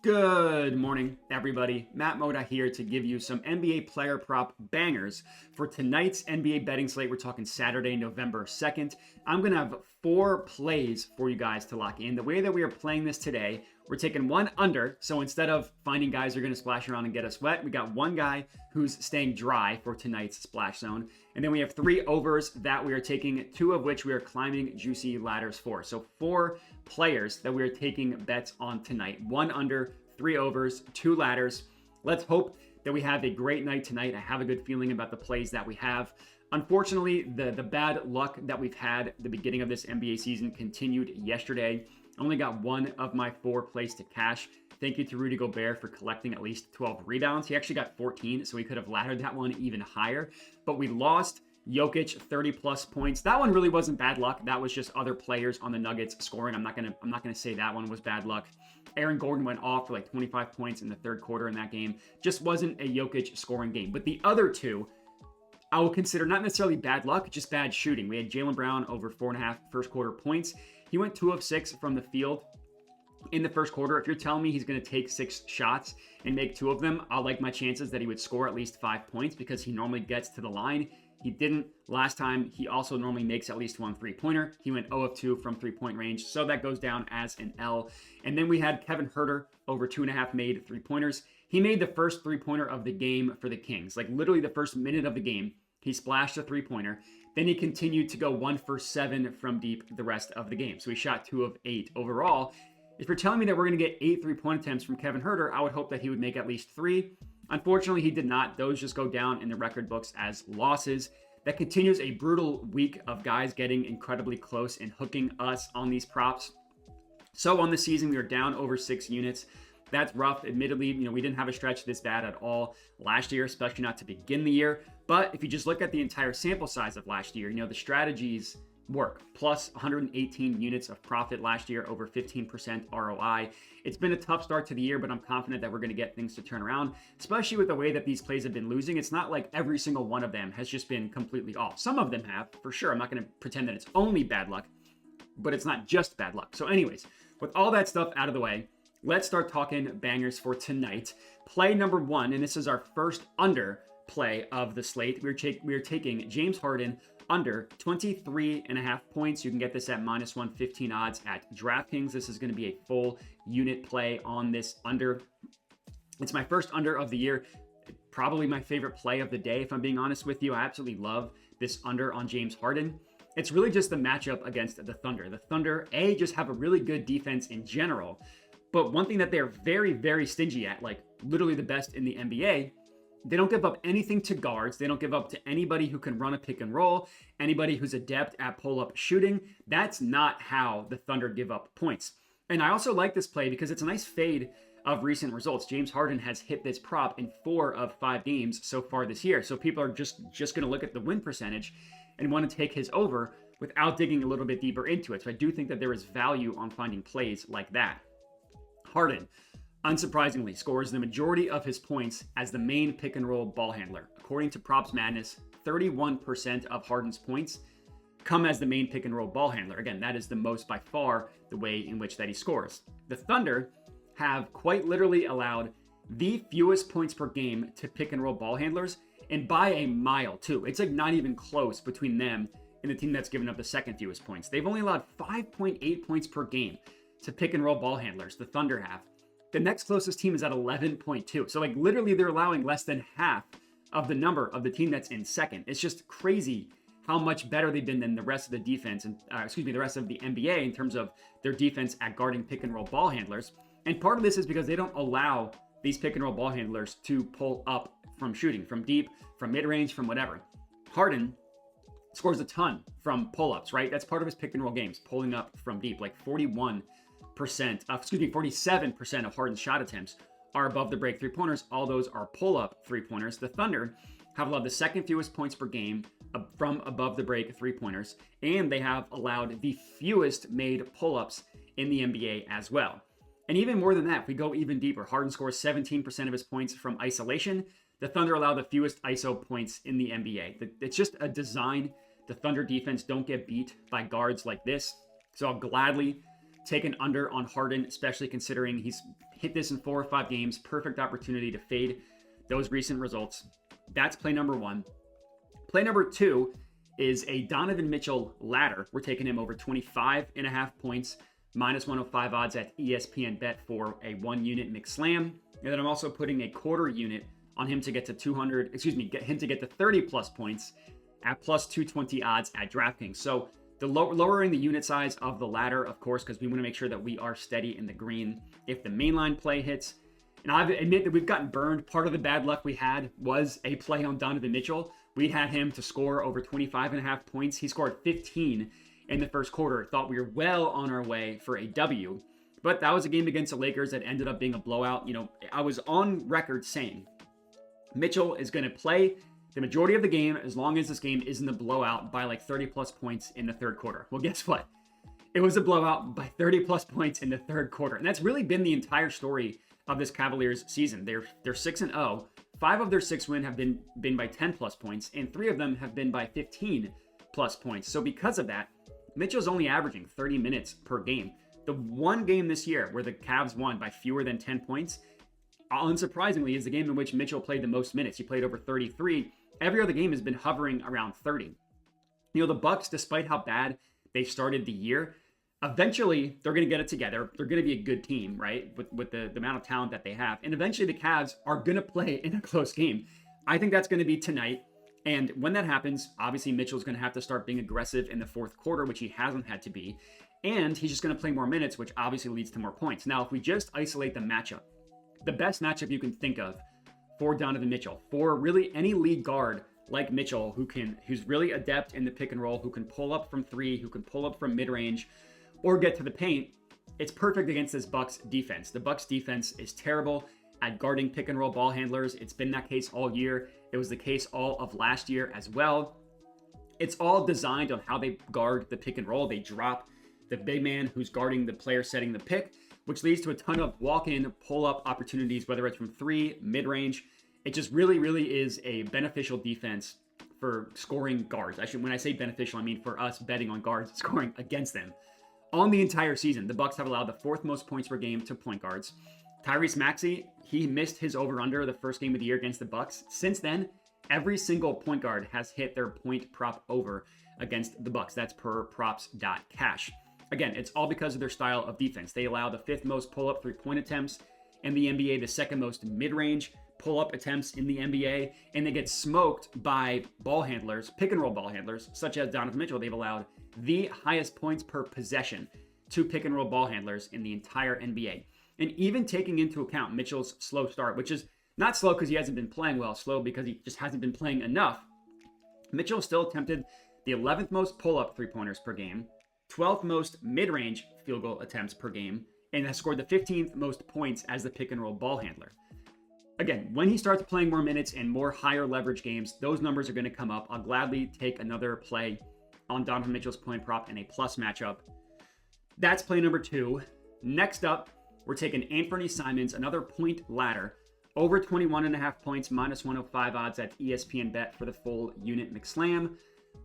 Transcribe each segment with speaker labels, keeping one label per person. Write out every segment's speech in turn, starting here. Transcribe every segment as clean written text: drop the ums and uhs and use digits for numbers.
Speaker 1: Good morning, everybody. Matt Moda here to give you some NBA player prop bangers for tonight's NBA betting slate. We're talking Saturday, November 2nd. I'm going to have 4 plays for you guys to lock in. The way that we are playing this today, we're taking one under. So instead of finding guys who are going to splash around and get us wet, we got one guy who's staying dry for tonight's splash zone. And then we have 3 overs that we are taking, 2 of which we are climbing juicy ladders for. So 4 players that we are taking bets on tonight. 1 under, 3 overs, 2 ladders. Let's hope that we have a great night tonight. I have a good feeling about the plays that we have. Unfortunately, the bad luck that we've had at the beginning of this NBA season continued yesterday. I only got 1 of my 4 plays to cash. Thank you to Rudy Gobert for collecting at least 12 rebounds. He actually got 14, so we could have laddered that one even higher. But we lost. Jokic 30+ points. That one really wasn't bad luck. That was just other players on the Nuggets scoring. I'm not gonna say that one was bad luck. Aaron Gordon went off for like 25 points in the third quarter in that game. Just wasn't a Jokic scoring game. But the other 2, I will consider not necessarily bad luck, just bad shooting. We had Jaylen Brown over 4.5 first quarter points. He went 2 of 6 from the field in the first quarter. If you're telling me he's going to take 6 shots and make 2 of them, I'll like my chances that he would score at least 5 points because he normally gets to the line. He didn't last time. He also normally makes at least 1 3-pointer. He went 0 of 2 from 3-point range, so that goes down as an L. And then we had Kevin Huerter over 2.5 made 3-pointers. He made the first 3-pointer of the game for the Kings. Like literally the first minute of the game, he splashed a 3-pointer. Then he continued to go 1 for 7 from deep the rest of the game. So he shot 2 of 8 overall. If you're telling me that we're going to get 8 3-point attempts from Kevin Huerter, I would hope that he would make at least 3. Unfortunately, he did not. Those just go down in the record books as losses. That continues a brutal week of guys getting incredibly close and hooking us on these props. So on the season, we are down over 6 units. That's rough. Admittedly, we didn't have a stretch this bad at all last year, especially not to begin the year. But if you just look at the entire sample size of last year, the strategies work. Plus 118 units of profit last year, over 15% ROI. It's been a tough start to the year, but I'm confident that we're going to get things to turn around, especially with the way that these plays have been losing. It's not like every single one of them has just been completely off. Some of them have, for sure. I'm not going to pretend that it's only bad luck, but it's not just bad luck. So anyways, with all that stuff out of the way, let's start talking bangers for tonight. Play number 1, and this is our first under play of the slate. We're taking James Harden under 23.5 points. You can get this at -115 odds at DraftKings. This is going to be a full unit play on this under. It's my first under of the year. Probably my favorite play of the day, if I'm being honest with you. I absolutely love this under on James Harden. It's really just the matchup against the Thunder. The Thunder, just have a really good defense in general. But one thing that they're very, very stingy at, like literally the best in the NBA, they don't give up anything to guards. They don't give up to anybody who can run a pick and roll, anybody who's adept at pull-up shooting. That's not how the Thunder give up points. And I also like this play because it's a nice fade of recent results. James Harden has hit this prop in 4 of 5 games so far this year. So people are just going to look at the win percentage and want to take his over without digging a little bit deeper into it. So I do think that there is value on finding plays like that. Harden, unsurprisingly, scores the majority of his points as the main pick and roll ball handler. According to Props Madness, 31% of Harden's points come as the main pick and roll ball handler. Again, that is the most by far the way in which that he scores. The Thunder have quite literally allowed the fewest points per game to pick and roll ball handlers, and by a mile too. It's like not even close between them and the team that's given up the second fewest points. They've only allowed 5.8 points per game to pick and roll ball handlers. The Thunder have. The next closest team is at 11.2. So like literally they're allowing less than half of the number of the team that's in second. It's just crazy how much better they've been than the rest of the defense and the rest of the NBA in terms of their defense at guarding pick and roll ball handlers. And part of this is because they don't allow these pick and roll ball handlers to pull up from shooting, from deep, from mid-range, from whatever. Harden scores a ton from pull-ups, right? That's part of his pick and roll games, pulling up from deep, like 47% of Harden's shot attempts are above the break 3-pointers. All those are pull-up 3-pointers. The Thunder have allowed the second fewest points per game from above the break 3-pointers, and they have allowed the fewest made pull-ups in the NBA as well. And even more than that, if we go even deeper, Harden scores 17% of his points from isolation. The Thunder allow the fewest ISO points in the NBA. It's just a design. The Thunder defense don't get beat by guards like this. So I'll gladly taken under on Harden, especially considering he's hit this in 4 or 5 games. Perfect opportunity to fade those recent results. That's play number 1. Play number 2 is a Donovan Mitchell ladder. We're taking him over 25.5 points, minus 105 odds at ESPN Bet for a 1-unit mixed slam. And then I'm also putting a quarter unit on him to get to get him to get to 30 plus points at plus 220 odds at DraftKings. So the lowering the unit size of the ladder, of course, because we want to make sure that we are steady in the green if the mainline play hits. And I admit that we've gotten burned. Part of the bad luck we had was a play on Donovan Mitchell. We had him to score over 25.5 points. He scored 15 in the first quarter. Thought we were well on our way for a W. But that was a game against the Lakers that ended up being a blowout. You know, I was on record saying Mitchell is going to play the majority of the game as long as this game isn't a blowout by like 30 plus points in the third quarter. Well, guess what? It was a blowout by 30 plus points in the third quarter. And that's really been the entire story of this Cavaliers season. They're 6-0. 5 of their 6 wins have been by 10 plus points, and 3 of them have been by 15 plus points. So because of that, Mitchell's only averaging 30 minutes per game. The one game this year where the Cavs won by fewer than 10 points, unsurprisingly, is the game in which Mitchell played the most minutes. He played over 33. Every other game has been hovering around 30. You know, the Bucks, despite how bad they started the year, eventually they're going to get it together. They're going to be a good team, right? With the amount of talent that they have. And eventually the Cavs are going to play in a close game. I think that's going to be tonight. And when that happens, obviously Mitchell's going to have to start being aggressive in the fourth quarter, which he hasn't had to be. And he's just going to play more minutes, which obviously leads to more points. Now, if we just isolate the matchup, the best matchup you can think of for Donovan Mitchell, for really any lead guard like Mitchell, who's really adept in the pick and roll, who can pull up from 3, who can pull up from mid-range, or get to the paint, it's perfect against this Bucks defense. The Bucks defense is terrible at guarding pick and roll ball handlers. It's been that case all year. It was the case all of last year as well. It's all designed on how they guard the pick and roll. They drop the big man who's guarding the player setting the pick, which leads to a ton of walk-in, pull-up opportunities, whether it's from 3, mid-range. It just really, really is a beneficial defense for scoring guards. Actually, when I say beneficial, I mean for us betting on guards, scoring against them. On the entire season, the Bucks have allowed the 4th most points per game to point guards. Tyrese Maxey, he missed his over-under the first game of the year against the Bucks. Since then, every single point guard has hit their point prop over against the Bucks. That's per props.cash. Again, it's all because of their style of defense. They allow the 5th most pull-up 3-point attempts in the NBA, the 2nd most mid-range pull-up attempts in the NBA, and they get smoked by ball handlers, pick and roll ball handlers, such as Donovan Mitchell. They've allowed the highest points per possession to pick and roll ball handlers in the entire NBA. And even taking into account Mitchell's slow start, which is not slow because he hasn't been playing well, slow because he just hasn't been playing enough, Mitchell still attempted the 11th most pull-up 3-pointers per game, 12th most mid-range field goal attempts per game, and has scored the 15th most points as the pick and roll ball handler. Again, when he starts playing more minutes and more higher leverage games, those numbers are going to come up. I'll gladly take another play on Donovan Mitchell's point prop in a plus matchup. That's play number 2. Next up, we're taking Anthony Simons, another point ladder, over 21.5 points, minus 105 odds at ESPN Bet for the full unit McSlam,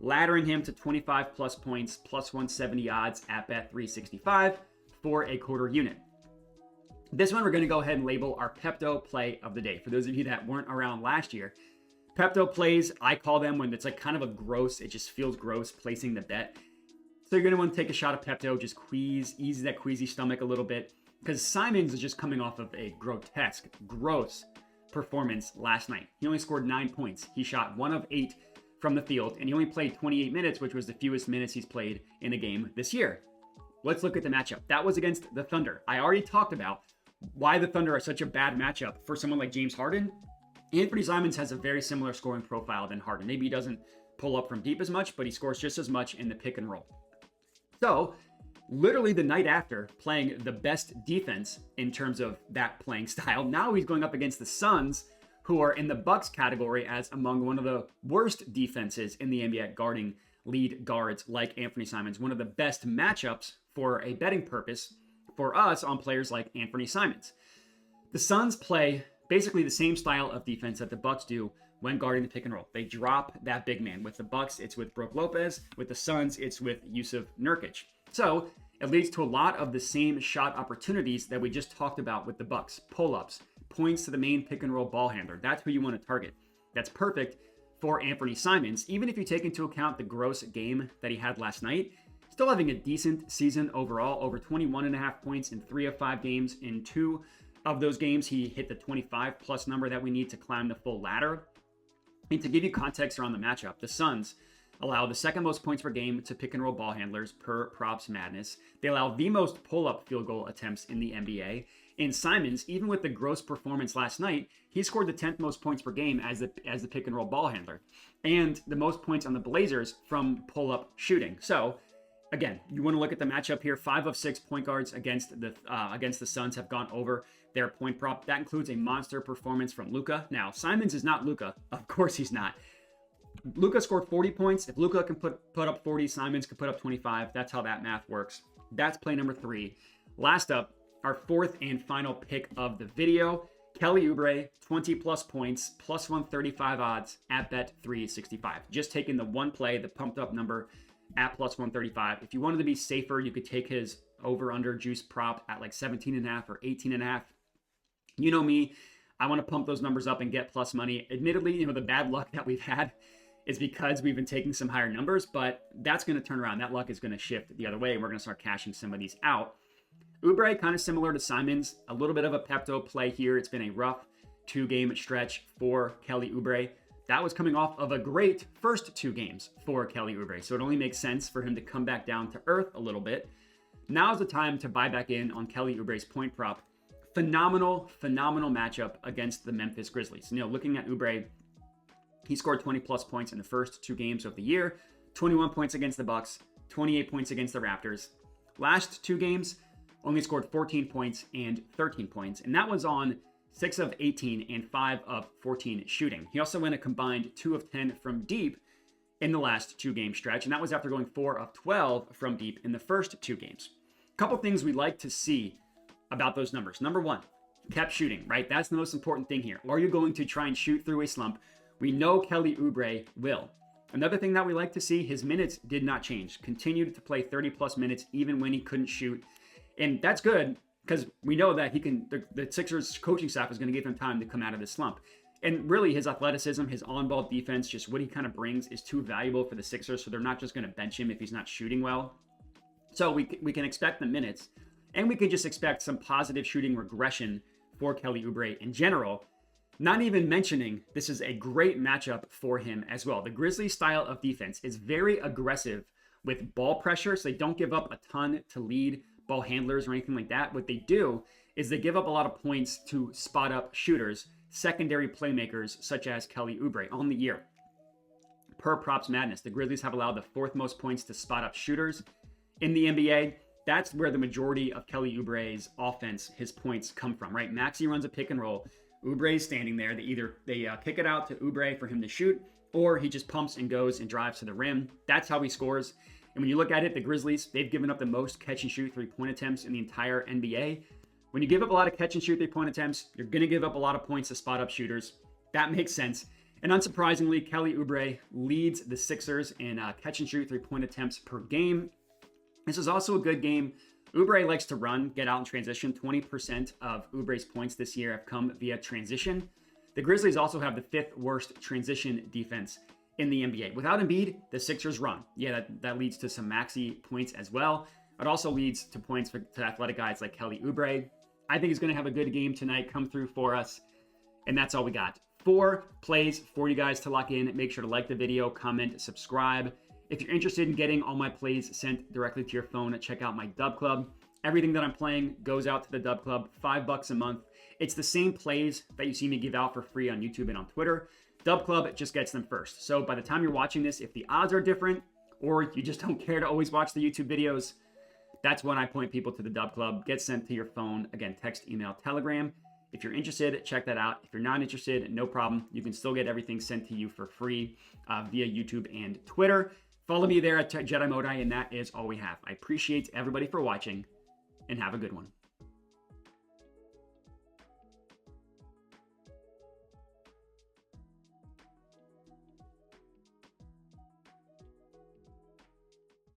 Speaker 1: laddering him to 25 plus points, plus 170 odds at Bet 365 for a quarter unit. This one we're going to go ahead and label our Pepto play of the day. For those of you that weren't around last year, Pepto plays, I call them when it's like kind of a gross, it just feels gross placing the bet. So you're going to want to take a shot of Pepto, just ease that queasy stomach a little bit, because Simons is just coming off of a grotesque, gross performance last night. He only scored 9 points. He shot 1 of 8 from the field, and he only played 28 minutes, which was the fewest minutes he's played in a game this year. Let's look at the matchup. That was against the Thunder. I already talked about why the Thunder are such a bad matchup for someone like James Harden. Anthony Simons has a very similar scoring profile than Harden. Maybe he doesn't pull up from deep as much, but he scores just as much in the pick and roll. So, literally the night after playing the best defense in terms of that playing style, now he's going up against the Suns, who are in the Bucks category as among one of the worst defenses in the NBA at guarding lead guards like Anthony Simons. One of the best matchups for a betting purpose for us on players like Anthony Simons. The Suns play basically the same style of defense that the Bucks do when guarding the pick and roll. They drop that big man. With the Bucks, it's with Brook Lopez. With the Suns, it's with Yusuf Nurkic. So It leads to a lot of the same shot opportunities that we just talked about with the Bucks. Pull-ups, points to the main pick and roll ball handler. That's who you want to target. That's perfect for Anthony Simons. Even if you take into account the gross game that he had last night, still having a decent season overall, over 21.5 points in 3 of 5 games. In 2 of those games, he hit the 25 plus number that we need to climb the full ladder. And to give you context around the matchup, the Suns allow the second most points per game to pick and roll ball handlers per Props Madness. They allow the most pull-up field goal attempts in the NBA. And Simons, even with the gross performance last night, he scored the 10th most points per game as the pick and roll ball handler, and the most points on the Blazers from pull-up shooting. So again, you want to look at the matchup here. 5 of 6 point guards against the Suns have gone over their point prop. That includes a monster performance from Luka. Now, Simons is not Luka. Of course he's not. Luka scored 40 points. If Luka can put up 40, Simons can put up 25. That's how that math works. That's play number 3. Last up, our 4th and final pick of the video. Kelly Oubre, 20 plus points, plus 135 odds at bet 365. Just taking the one play, the pumped up number at plus 135. If you wanted to be safer, you could take his over under juice prop at like 17.5 or 18.5. You know me, I want to pump those numbers up and get plus money. Admittedly, the bad luck that we've had is because we've been taking some higher numbers, but that's going to turn around. That luck is going to shift the other way, and we're going to start cashing some of these out. Oubre, kind of similar to Simons, a little bit of a Pepto play here. It's been a rough 2-game stretch for Kelly Oubre. That was coming off of a great first 2 games for Kelly Oubre, so it only makes sense for him to come back down to earth a little bit. Now's the time to buy back in on Kelly Oubre's point prop. Phenomenal matchup against the Memphis Grizzlies. Looking at Oubre, he scored 20 plus points in the first 2 games of the year, 21 points against the Bucks, 28 points against the Raptors. Last 2 games, only scored 14 points and 13 points, and that was on 6 of 18 and 5 of 14 shooting. He also went a combined 2 of 10 from deep in the last 2-game stretch, and that was after going 4 of 12 from deep in the first 2 games. A couple things we like to see about those numbers. Number 1, kept shooting, right? That's the most important thing here. Are you going to try and shoot through a slump? We know Kelly Oubre will. Another thing that we like to see, his minutes did not change. Continued to play 30 plus minutes even when he couldn't shoot. And that's good because we know that the Sixers coaching staff is going to give him time to come out of this slump. And really his athleticism, his on-ball defense, just what he kind of brings is too valuable for the Sixers. So they're not just going to bench him if he's not shooting well. So we can expect the minutes, and we can just expect some positive shooting regression for Kelly Oubre in general. Not even mentioning, this is a great matchup for him as well. The Grizzlies' style of defense is very aggressive with ball pressure, so they don't give up a ton to lead ball handlers or anything like that. What they do is they give up a lot of points to spot up shooters, secondary playmakers such as Kelly Oubre on the year. Per Props Madness, the Grizzlies have allowed the 4th most points to spot up shooters in the NBA. That's where the majority of Kelly Oubre's offense, his points come from, right? Maxey runs a pick and roll. Oubre's standing there. They kick it out to Oubre for him to shoot, or he just pumps and goes and drives to the rim. That's how he scores. And when you look at it, the Grizzlies, they've given up the most catch and shoot 3-point attempts in the entire NBA. When you give up a lot of catch and shoot 3-point attempts, you're going to give up a lot of points to spot up shooters. That makes sense. And unsurprisingly, Kelly Oubre leads the Sixers in catch and shoot 3-point attempts per game. This is also a good game. Oubre likes to run, get out in transition. 20% of Oubre's points this year have come via transition. The Grizzlies also have the 5th worst transition defense in the NBA. Without Embiid, the Sixers run. Yeah, that leads to some Maxey points as well. It also leads to points to athletic guys like Kelly Oubre. I think he's going to have a good game tonight, come through for us. And that's all we got. 4 plays for you guys to lock in. Make sure to like the video, comment, subscribe. If you're interested in getting all my plays sent directly to your phone, check out my Dub Club. Everything that I'm playing goes out to the Dub Club, $5 a month. It's the same plays that you see me give out for free on YouTube and on Twitter. Dub Club just gets them first. So by the time you're watching this, if the odds are different, or you just don't care to always watch the YouTube videos, that's when I point people to the Dub Club. Gets sent to your phone. Again, text, email, Telegram. If you're interested, check that out. If you're not interested, no problem. You can still get everything sent to you for free via YouTube and Twitter. Follow me there at Jedi Modai, and that is all we have. I appreciate everybody for watching, and have a good one.